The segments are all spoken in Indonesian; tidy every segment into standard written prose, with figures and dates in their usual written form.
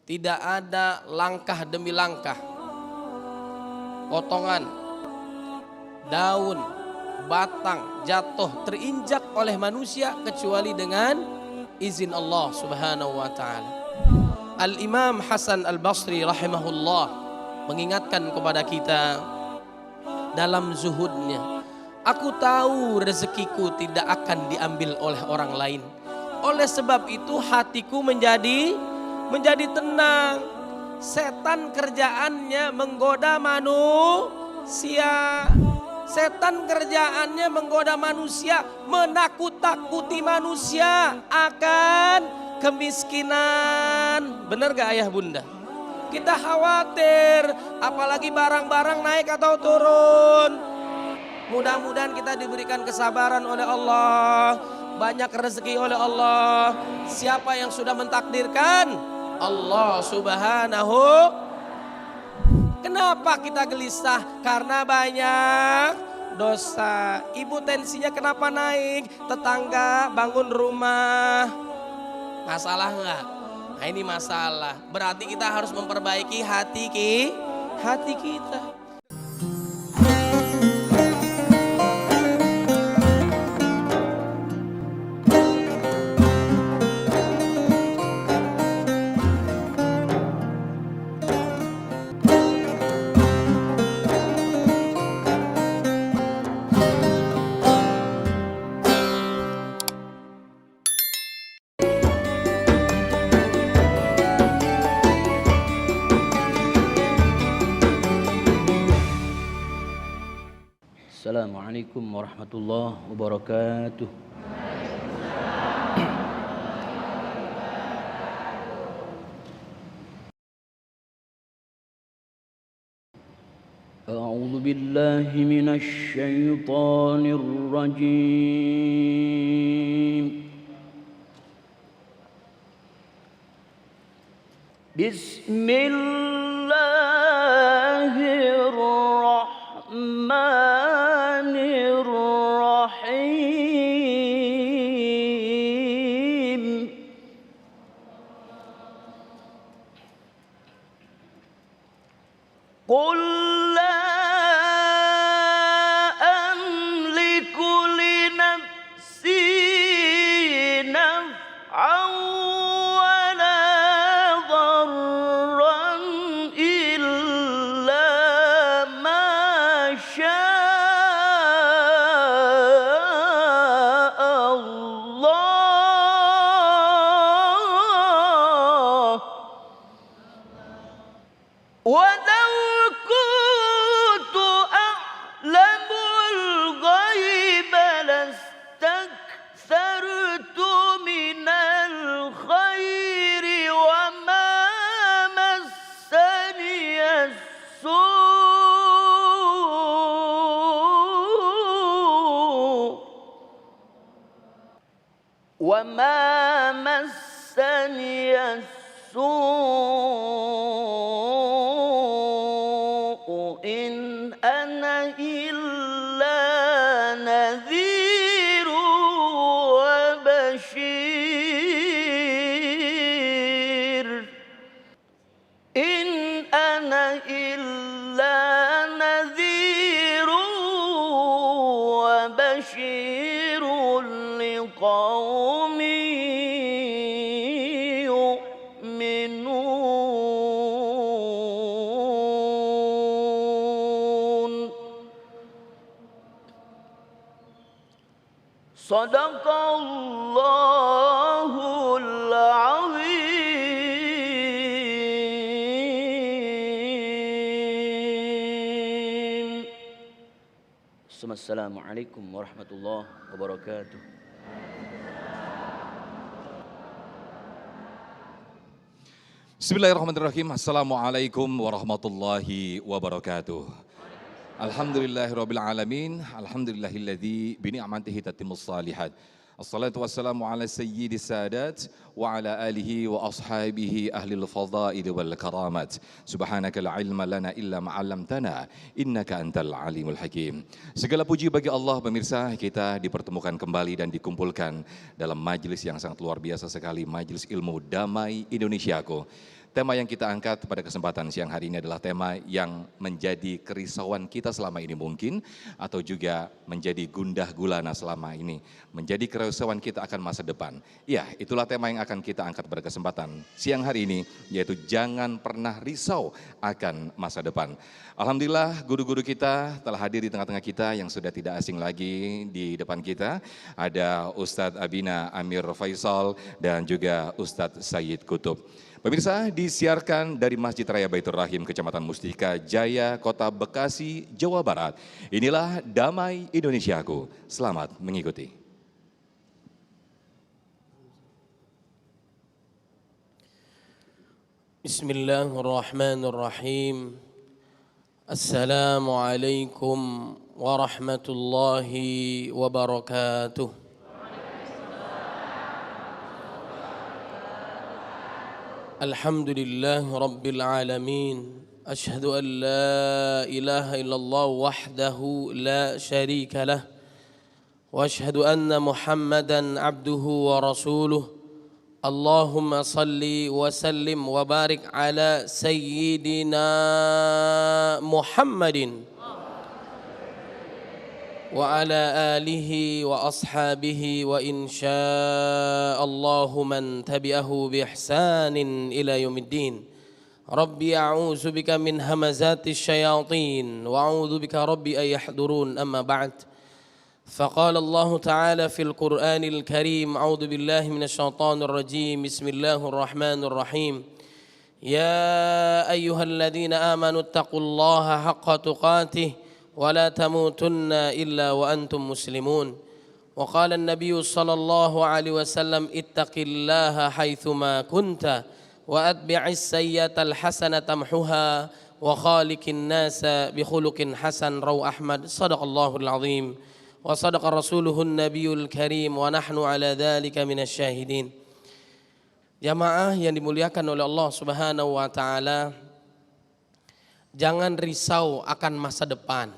tidak ada langkah demi langkah, potongan, daun, batang jatuh terinjak oleh manusia kecuali dengan izin Allah Subhanahu wa taala. Al-Imam Hasan Al-Basri rahimahullah mengingatkan kepada kita dalam zuhudnya, aku tahu rezekiku tidak akan diambil oleh orang lain. Oleh sebab itu hatiku menjadi tenang. Setan kerjaannya menggoda manusia. Setan kerjaannya menggoda manusia, menakut-takuti manusia akan kemiskinan. Benar gak ayah bunda? Kita khawatir, apalagi barang-barang naik atau turun. Mudah-mudahan kita diberikan kesabaran oleh Allah, banyak rezeki oleh Allah. Siapa yang sudah mentakdirkan? Allah Subhanahu. Kenapa kita gelisah? Karena banyak dosa. Ibu tensinya kenapa naik? Tetangga bangun rumah. Masalah enggak? Nah ini masalah. Berarti kita harus memperbaiki hati kita. Assalamualaikum warahmatullahi wabarakatuh. A'udzu billahi minasy syaithanir rajim. Bismillahirrahmanirrahim. Qul la amliku li nafsi naf'an wa la dharran illa ma syaa Allah. Walau kuntu a'lamul ghaiba lastakthartu minal khairi wa ma massani as-su' wa ma massani as-su' in ana illa nadhiru wa bashir. In ana illa nadhiru wa bashirun liqaumin yu'minun. Sadaqallahul azim. Assalamualaikum warahmatullahi wabarakatuh. Bismillahirrahmanirrahim. Assalamualaikum warahmatullahi wabarakatuh. Alhamdulillahirabbil alamin. Alhamdulillahilladzi bi ni'matihi tatimmus shalihat. Assalatu wassalamu ala sayyidis sadat wa ala alihi wa ashabihi ahlil fadaili wal karamat. Subhanaka la ilma lana illa ma 'allamtana innaka antal alimul hakim. Segala puji bagi Allah, pemirsa, kita dipertemukan kembali dan dikumpulkan dalam majelis yang sangat luar biasa sekali, majelis ilmu damai Indonesiaku. Tema yang kita angkat pada kesempatan siang hari ini adalah tema yang menjadi kerisauan kita selama ini mungkin, atau juga menjadi gundah gulana selama ini, menjadi kerisauan kita akan masa depan. Ya, itulah tema yang akan kita angkat pada kesempatan siang hari ini, yaitu jangan pernah risau akan masa depan. Alhamdulillah guru-guru kita telah hadir di tengah-tengah kita yang sudah tidak asing lagi di depan kita. Ada Ustadz Abina Amir Faisal dan juga Ustadz Sayyid Kutub. Pemirsa, disiarkan dari Masjid Raya Baitur Rahim, Kecamatan Mustika Jaya, Kota Bekasi, Jawa Barat. Inilah Damai Indonesiaku. Selamat mengikuti. Bismillahirrahmanirrahim. Assalamualaikum warahmatullahi wabarakatuh. Alhamdulillah Rabbil Alamin. Ashhadu an la ilaha illallah wahdahu la sharika lah. Wa ashhadu anna Muhammadan abduhu wa rasuluh. Allahumma salli wa sallim wa barik ala Sayyidina Muhammadin wa ala alihi wa ashabihi wa insya'allahu man tabi'ahu bi ihsanin ila yaumiddin. Rabbi a'udzu bika min hamazati syayatin wa a'udzu bika rabbi ay yahdurun, amma ba'd. Faqala Allah Ta'ala fil Qur'anil Karim, a'udzu billahi minasy syaithanir rajim. Bismillahirrahmanirrahim. Ya ayyuhalladzina amanu taqullaha haqqa tuqatih ولا تموتن إلا وأنتم مسلمون. وقال النبي صلى الله عليه وسلم اتق الله حيثما كنت وأتبع السيئة الحسنة تمحها وخالق الناس بخلق حسن. رواه أحمد. صدق الله العظيم وصدق رسوله النبي الكريم ونحن على ذلك من الشاهدين. Jamaah yang dimuliakan oleh Allah Subhanahu wa taala, jangan risau akan masa depan,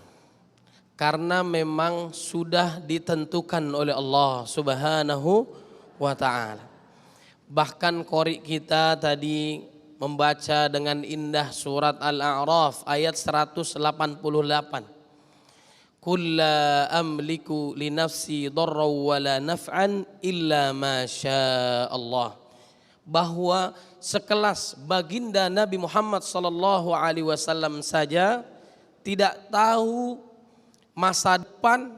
karena memang sudah ditentukan oleh Allah Subhanahu wa ta'ala. Bahkan qori kita tadi membaca dengan indah surat Al-A'raf ayat 188. Kulla amliku li nafsi darra wa la naf'an illa ma syaa Allah. Bahwa sekelas baginda Nabi Muhammad sallallahu alaihi wasallam saja tidak tahu masa depan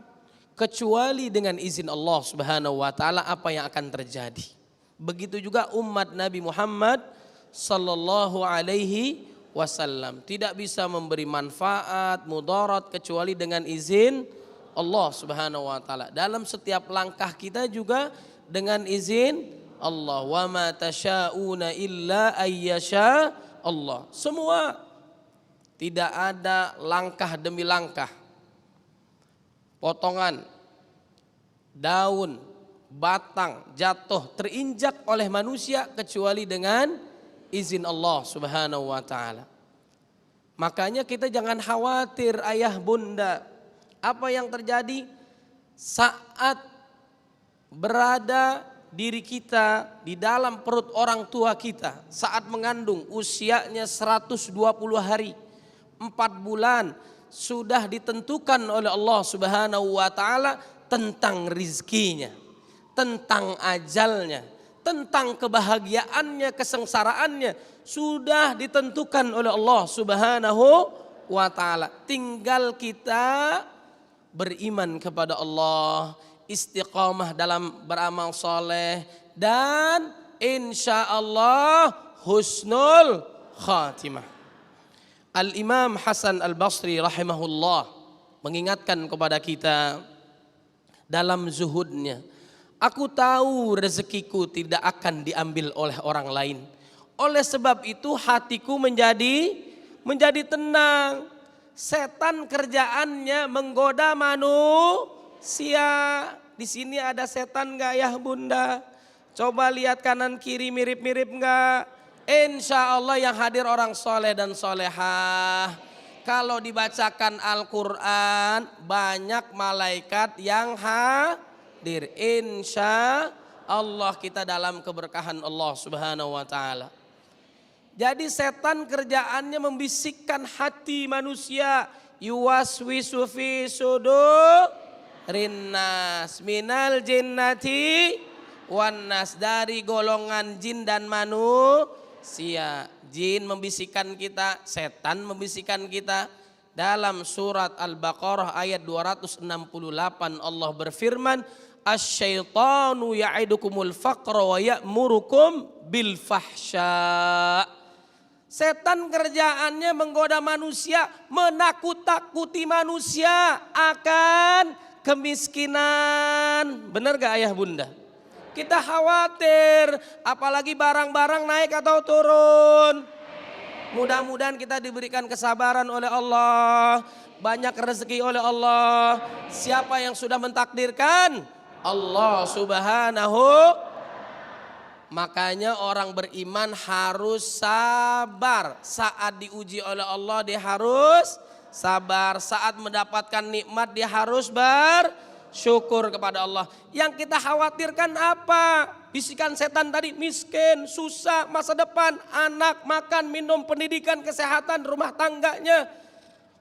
kecuali dengan izin Allah Subhanahu wa taala apa yang akan terjadi. Begitu juga umat Nabi Muhammad sallallahu alaihi wasallam tidak bisa memberi manfaat, mudarat kecuali dengan izin Allah Subhanahu wa taala. Dalam setiap langkah kita juga dengan izin Allah. Wa ma tasyauna illa ayyasha Allah. Semua, tidak ada langkah demi langkah, potongan, daun, batang jatuh terinjak oleh manusia kecuali dengan izin Allah Subhanahu wa taala. Makanya kita jangan khawatir ayah bunda, apa yang terjadi saat berada diri kita di dalam perut orang tua kita, saat mengandung usianya 120 hari, 4 bulan, sudah ditentukan oleh Allah Subhanahu wa taala tentang rizkinya, tentang ajalnya, tentang kebahagiaannya, kesengsaraannya, sudah ditentukan oleh Allah Subhanahu wa taala. Tinggal kita beriman kepada Allah, istiqamah dalam beramal soleh, dan insya Allah husnul khatimah. Al-Imam Hasan Al-Basri rahimahullah mengingatkan kepada kita dalam zuhudnya, aku tahu rezekiku tidak akan diambil oleh orang lain. Oleh sebab itu hatiku menjadi tenang. Setan kerjaannya menggoda manusia. Di sini ada setan enggak ya bunda? Coba lihat kanan kiri mirip-mirip enggak? Insya Allah yang hadir orang soleh dan solehah. Kalau dibacakan Al-Quran banyak malaikat yang hadir. Insya Allah kita dalam keberkahan Allah Subhanahu wa ta'ala. Jadi setan kerjaannya membisikkan hati manusia. Yuwaswisu fi sudurinnas minal jinnati wannas, dari golongan jin dan manusia. Jin membisikkan kita, setan membisikkan kita. Dalam surat Al-Baqarah ayat 268 Allah berfirman, asyaitanu ya'idukumul faqra wa ya'murukum bil fahsya. Setan kerjaannya menggoda manusia, menakut-takuti manusia akan kemiskinan. Benar gak ayah bunda? Kita khawatir, apalagi barang-barang naik atau turun. Mudah-mudahan kita diberikan kesabaran oleh Allah, banyak rezeki oleh Allah. Siapa yang sudah mentakdirkan? Allah Subhanahu. Makanya orang beriman harus sabar. Saat diuji oleh Allah dia harus sabar. Saat mendapatkan nikmat dia harus bersyukur kepada Allah. Yang kita khawatirkan apa? Bisikan setan tadi, miskin, susah, masa depan, anak, makan, minum, pendidikan, kesehatan, rumah tangganya,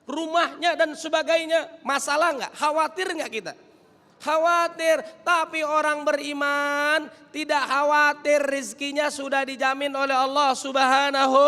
rumahnya dan sebagainya. Masalah nggak? Khawatir nggak kita? Khawatir, tapi orang beriman tidak khawatir, rizkinya sudah dijamin oleh Allah Subhanahu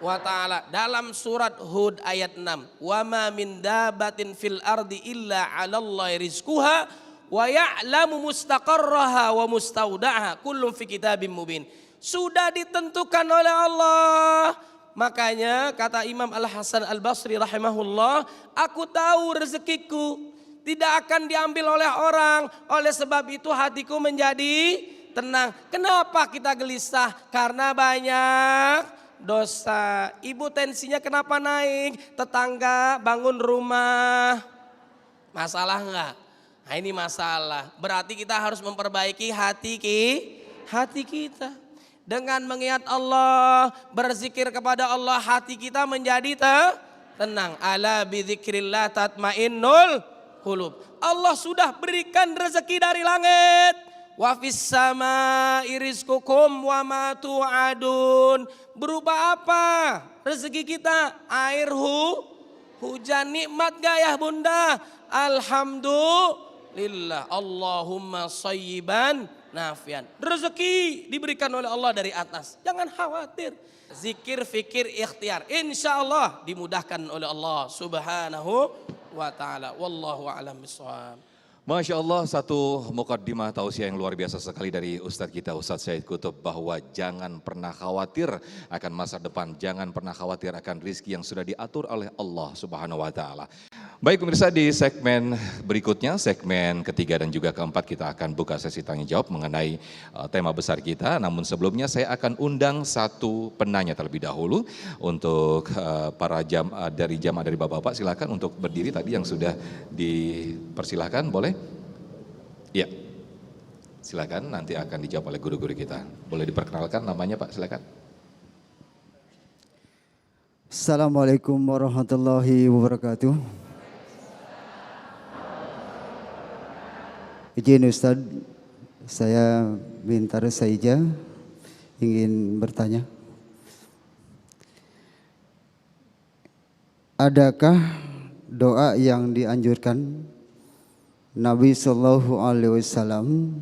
wa ta'ala. Dalam surat Hud ayat 6, wa ma min dabatin fil ardi illa 'alallahi rizquha wa ya'lamu mustaqarraha wa mustaudaha kullum fi kitabim mubin. Sudah ditentukan oleh Allah. Makanya kata Imam Al-Hasan Al-Basri rahimahullah, aku tahu rezekiku tidak akan diambil oleh orang. Oleh sebab itu hatiku menjadi tenang. Kenapa kita gelisah? Karena banyak dosa. Ibu tensinya kenapa naik? Tetangga bangun rumah. Masalah enggak? Nah ini masalah. Berarti kita harus memperbaiki hati kita. Dengan mengingat Allah, berzikir kepada Allah, hati kita menjadi tenang. Ala bidzikrillah tatmainnul qulub. Allah sudah berikan rezeki dari langit. Wa fis samai rizqukum wa ma tu'adun. Berupa apa rezeki kita? Air hujan, nikmat gak ya bunda? Alhamdulillah. Allahumma sayyiban nafian. Rezeki diberikan oleh Allah dari atas. Jangan khawatir. Zikir, fikir, ikhtiar. Insya Allah dimudahkan oleh Allah Subhanahu wa ta'ala. Wallahu a'lam bishawab. Masya Allah, satu mukaddimah tausiah yang luar biasa sekali dari Ustadz kita, Ustadz Said Kutub, bahwa jangan pernah khawatir akan masa depan, jangan pernah khawatir akan rizki yang sudah diatur oleh Allah Subhanahu wa ta'ala. Baik pemirsa, di segmen berikutnya, segmen ketiga dan juga keempat, kita akan buka sesi tanya jawab mengenai tema besar kita. Namun sebelumnya saya akan undang satu penanya terlebih dahulu untuk para jamaah dari bapak-bapak. Silakan untuk berdiri tadi yang sudah dipersilahkan, boleh? Ya, silakan, nanti akan dijawab oleh guru-guru kita. Boleh diperkenalkan namanya Pak, silakan. Assalamualaikum warahmatullahi wabarakatuh. Izin Ustaz, saya Bintar Saija ingin bertanya. Adakah doa yang dianjurkan Nabi Sallallahu Alaihi Wasallam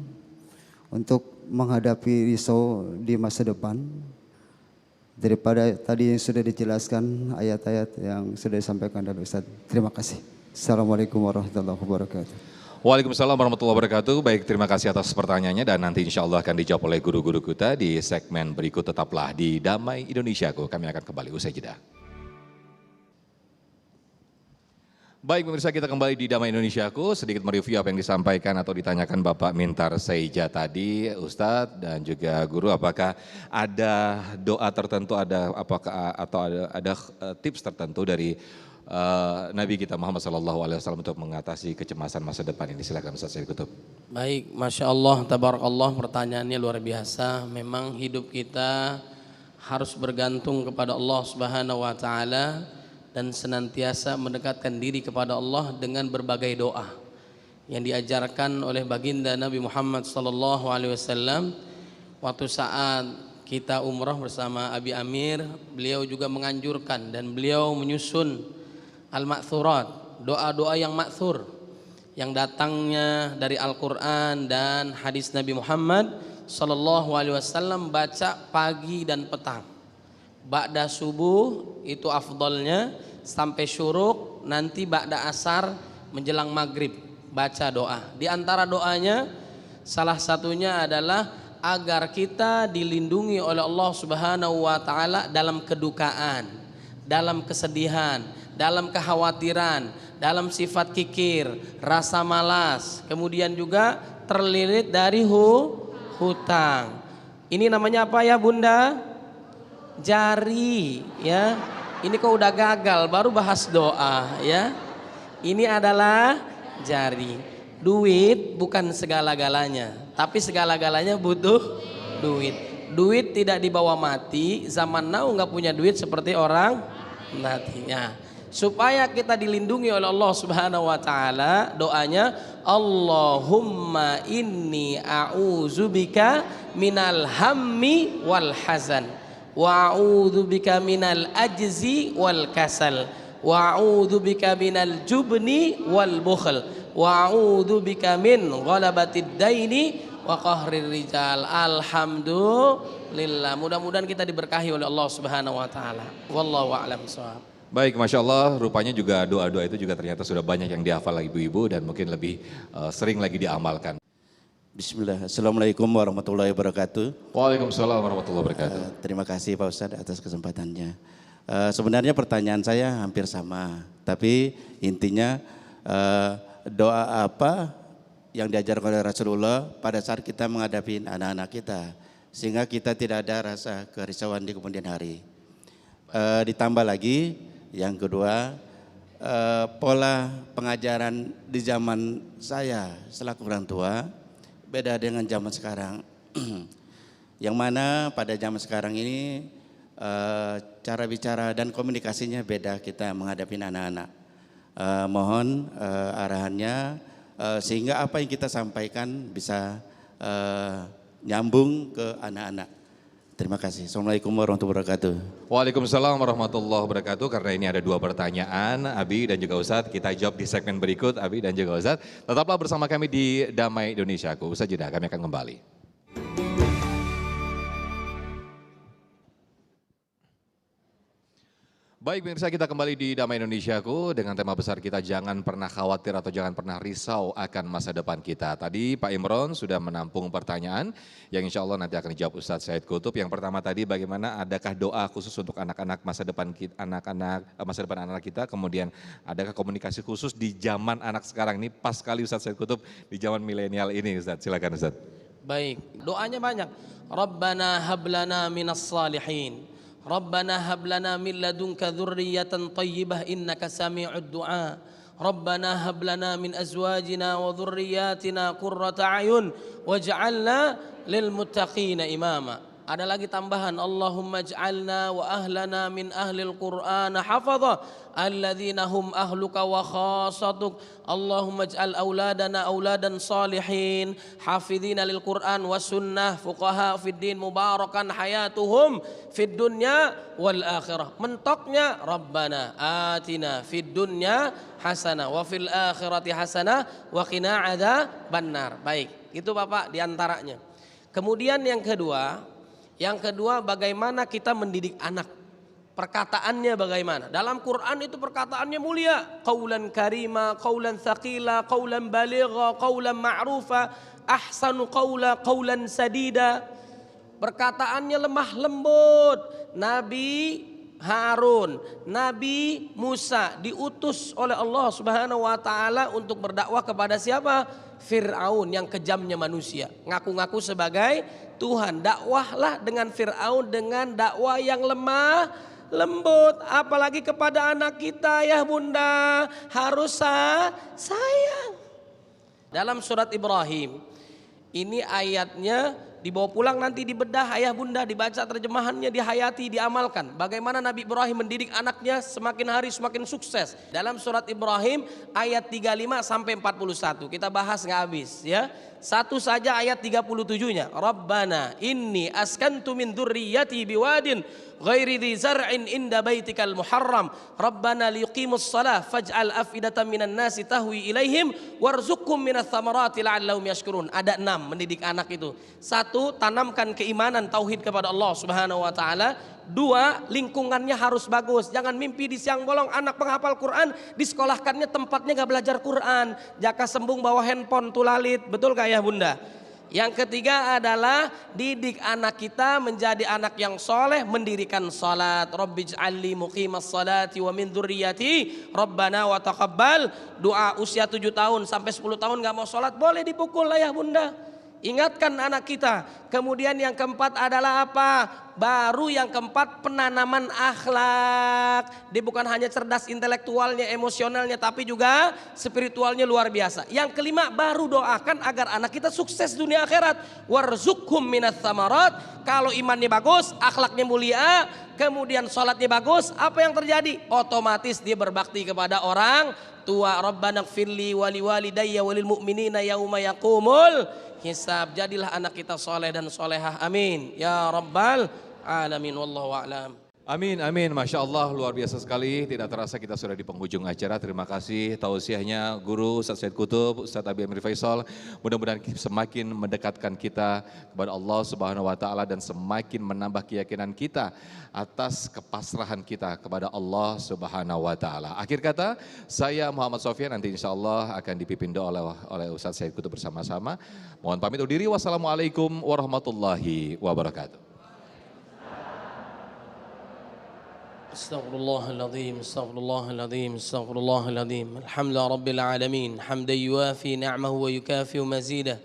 untuk menghadapi risau di masa depan? Daripada tadi yang sudah dijelaskan ayat-ayat yang sudah disampaikan dari Ustaz. Terima kasih. Assalamualaikum warahmatullahi wabarakatuh. Waalaikumsalam warahmatullahi wabarakatuh. Baik, terima kasih atas pertanyaannya dan nanti insya Allah akan dijawab oleh guru-guru kita di segmen berikut. Tetaplah di Damai Indonesiaku. Kami akan kembali usai jeda. Baik pemirsa, kita kembali di Damai Indonesiaku, sedikit mereview apa yang disampaikan atau ditanyakan Bapak Mintar Saija tadi, Ustadz dan juga guru. Apakah ada doa tertentu, ada tips tertentu dari Nabi kita Muhammad SAW untuk mengatasi kecemasan masa depan ini? Silakan Ustadz Said Kutub. Baik, Masya Allah, tabarakallah, pertanyaannya luar biasa. Memang hidup kita harus bergantung kepada Allah Subhanahu wa ta'ala dan senantiasa mendekatkan diri kepada Allah dengan berbagai doa yang diajarkan oleh baginda Nabi Muhammad SAW waktu saat kita umroh bersama Abi Amir, beliau juga menganjurkan dan beliau menyusun al-ma'thurat, doa-doa yang ma'thur yang datangnya dari Al-Quran dan hadis Nabi Muhammad sallallahu alaihi wasallam, baca pagi dan petang. Ba'da subuh itu afdalnya sampai syuruk, nanti ba'da asar menjelang maghrib baca doa. Di antara doanya salah satunya adalah agar kita dilindungi oleh Allah Subhanahu wa taala dalam kedukaan, dalam kesedihan, dalam kekhawatiran, dalam sifat kikir, rasa malas, kemudian juga terlilit dari hutang. Ini namanya apa ya Bunda? Jari ya. Ini kok udah gagal baru bahas doa ya. Ini adalah jari. Duit bukan segala-galanya, tapi segala-galanya butuh duit. Duit tidak dibawa mati. Zaman now nggak punya duit seperti orang mati. Ya. Supaya kita dilindungi oleh Allah Subhanahu wa taala, doanya Allahumma inni a'udzubika minal hammi wal hazan wa a'udzubika minal ajzi wal kasal wa a'udzubika minal jubni wal bukhl wa a'udzubika min ghalabatid daini wa qahrir rijal. Alhamdulillah. Mudah-mudahan kita diberkahi oleh Allah Subhanahu wa taala. Wallahu a'lam bishawab. Baik, Masya Allah, rupanya juga doa-doa itu juga ternyata sudah banyak yang dihafal ibu-ibu dan mungkin lebih sering lagi diamalkan. Bismillah. Assalamualaikum warahmatullahi wabarakatuh. Waalaikumsalam warahmatullahi wabarakatuh. Terima kasih Pak Ustadz atas kesempatannya. Sebenarnya pertanyaan saya hampir sama, tapi intinya doa apa yang diajarkan oleh Rasulullah pada saat kita menghadapi anak-anak kita, sehingga kita tidak ada rasa kerisauan di kemudian hari. Ditambah lagi yang kedua, pola pengajaran di zaman saya selaku orang tua beda dengan zaman sekarang. Yang mana pada zaman sekarang ini cara bicara dan komunikasinya beda kita menghadapi anak-anak. Mohon arahannya sehingga apa yang kita sampaikan bisa nyambung ke anak-anak. Terima kasih. Assalamualaikum warahmatullahi wabarakatuh. Waalaikumsalam warahmatullahi wabarakatuh. Karena ini ada dua pertanyaan, Abi dan juga Ustadz, kita jawab di segmen berikut, Abi dan juga Ustadz. Tetaplah bersama kami di Damai Indonesiaku. Usai jeda kami akan kembali. Baik pemirsa, kita kembali di Damai Indonesiaku dengan tema besar kita, jangan pernah khawatir atau jangan pernah risau akan masa depan kita. Tadi Pak Imron sudah menampung pertanyaan yang insya Allah nanti akan dijawab Ustadz Said Kutub. Yang pertama tadi, bagaimana adakah doa khusus untuk anak-anak masa depan kita, masa depan anak kita, kemudian adakah komunikasi khusus di zaman anak sekarang ini, pas sekali Ustadz Said Kutub di zaman milenial ini Ustadz. Silakan Ustadz. Baik, doanya banyak. Rabbana hablana minas salihin. Rabbana hab lana min ladunka dzurriyyatan thayyibah innaka sami'ud du'a. Rabbana hab lana min azwajina wa dzurriyyatina qurrata a'yun waj'alna lil muttaqina imama. Ada lagi tambahan, Allahumma ij'alna wa ahlana min ahlil Qur'an hafadha alladzina hum ahluka wa khasatuk. Allahumma ij'al auladana auladan salihin hafidhina lil Qur'an wa sunnah fuqaha fid din mubarakan hayatuhum fid dunya wal akhirah. Mentoknya Rabbana atina fid dunya hasanah wa fil akhirati hasanah wa qina adzabannar. Baik, itu Bapak diantaranya. Kemudian yang kedua, bagaimana kita mendidik anak. Perkataannya bagaimana? Dalam Quran itu perkataannya mulia. Qaulan karima, qaulan thaqila, qaulan baligha, qaulan ma'rufa, ahsanu qaula, qaulan sadida. Perkataannya lemah lembut. Nabi Harun, Nabi Musa diutus oleh Allah Subhanahu wa taala untuk berdakwah kepada siapa? Fir'aun yang kejamnya manusia. Ngaku-ngaku sebagai Tuhan. Dakwahlah dengan Fir'aun dengan dakwah yang lemah lembut. Apalagi kepada anak kita ya Bunda, harus sayang. Dalam surat Ibrahim, ini ayatnya Dibawa pulang nanti dibedah ayah bunda, dibaca terjemahannya, dihayati, diamalkan. Bagaimana Nabi Ibrahim mendidik anaknya semakin hari semakin sukses. Dalam surat Ibrahim ayat 35 sampai 41. Kita bahas nggak habis ya. Satu saja ayat 37-nya. Rabbana inni askantu min dzurriyyati biwadin ghairi dzi zar'in inda baitikal muharram. Rabbana liqimus shalah faj'al afidatan minan nasi tahwi ilaihim warzuqhum minats thamarati la'allahum yashkurun. Ada 6 mendidik anak itu. 1, tanamkan keimanan tauhid kepada Allah Subhanahu wa taala. 2, lingkungannya harus bagus. Jangan mimpi di siang bolong anak penghafal Quran disekolahkannya tempatnya gak belajar Quran. Jaka sembung bawa handphone tulalit. Betul gak ya bunda? Yang ketiga adalah didik anak kita menjadi anak yang soleh, mendirikan salat. Rabbij'alli muqimas salati wa min dzurriyyati Rabbana wa taqabbal. Doa usia 7 tahun sampai 10 tahun gak mau salat boleh dipukul ayah bunda. Ingatkan anak kita. Kemudian yang keempat adalah apa? Baru yang keempat penanaman akhlak. Dia bukan hanya cerdas intelektualnya, emosionalnya, tapi juga spiritualnya luar biasa. Yang kelima baru doakan agar anak kita sukses dunia akhirat. Warzuqhum minats tsamarat. Kalau imannya bagus, akhlaknya mulia, kemudian sholatnya bagus, apa yang terjadi? Otomatis dia berbakti kepada orang tua. Rabbana ighfirli wa liwalidayya walil mu'minina yauma yaqumul hisab. Jadilah anak kita soleh dan solehah, amin ya rabbal alamin. Wallahu a'lam. Amin, amin. Masya Allah, luar biasa sekali. Tidak terasa kita sudah di penghujung acara. Terima kasih tausiahnya Guru Ustaz Said Kutub, Ustaz Abi Amir Faisal. Mudah-mudahan semakin mendekatkan kita kepada Allah Subhanahu wa taala dan semakin menambah keyakinan kita atas kepasrahan kita kepada Allah Subhanahu wa taala. Akhir kata, saya Muhammad Sofyan, nanti insya Allah akan dipimpin doa oleh Ustaz Said Kutub bersama-sama. Mohon pamit undur diri. Wassalamualaikum warahmatullahi wabarakatuh. استغفر الله العظيم استغفر الله العظيم استغفر الله العظيم الحمد لله رب العالمين حمدا يوافي نعمه ويكافئ مزيده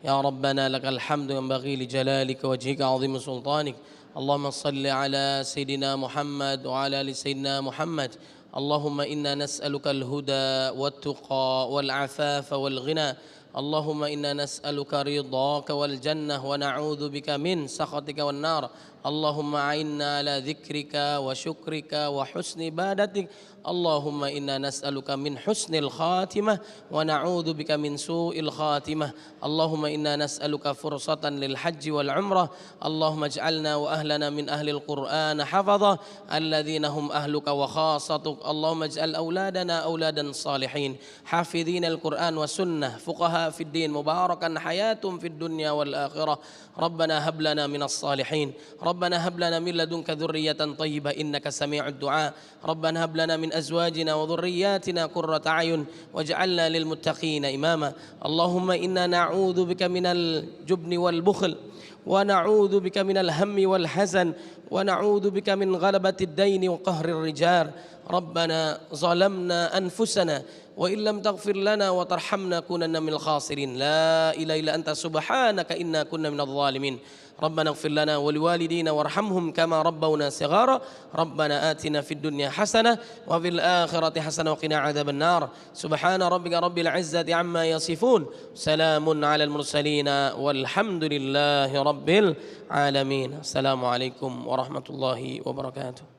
يا ربنا لك الحمد ينبغي لجلالك وجهك عظيم سلطانك اللهم صل على سيدنا محمد وعلى ال سيدنا محمد اللهم إنا نسألك الهدى والتقى والعفاف والغنى اللهم إنا نسألك رضاك والجنة ونعوذ بك من سخطك والنار اللهم أعنا على ذكرك وشكرك وحسن عبادتك اللهم إنا نسألك من حسن الخاتمة ونعوذ بك من سوء الخاتمة اللهم إنا نسألك فرصة للحج والعمرة اللهم اجعلنا وأهلنا من أهل القرآن حفظة الذين هم أهلك وخاصتك اللهم اجعل أولادنا أولادا صالحين حافظين القرآن والسنة فقهاء في الدين مباركا حياتهم في الدنيا والآخرة ربنا هب لنا من الصالحين ربنا هب لنا من لدنك ذرية طيبة إنك سميع الدعاء ربنا هب لنا من أزواجنا وذرياتنا قرة أعين واجعلنا للمتقين إماما اللهم إنا نعوذ بك من الجبن والبخل ونعوذ بك من الهم والحزن ونعوذ بك من غلبة الدين وقهر الرجال ربنا ظلمنا أنفسنا وإن لم تغفر لنا وترحمنا كوننا من الخاسرين لا إله إلا أنت سبحانك إنا كنا من الظالمين ربنا اغفر لنا ولوالدينا وارحمهم كما ربونا صغارا ربنا آتنا في الدنيا حسنة وفي الآخرة حسنة وقنا عذاب النار سبحان ربك رب العزة عما يصفون سلام على المرسلين والحمد لله رب العالمين السلام عليكم ورحمة الله وبركاته.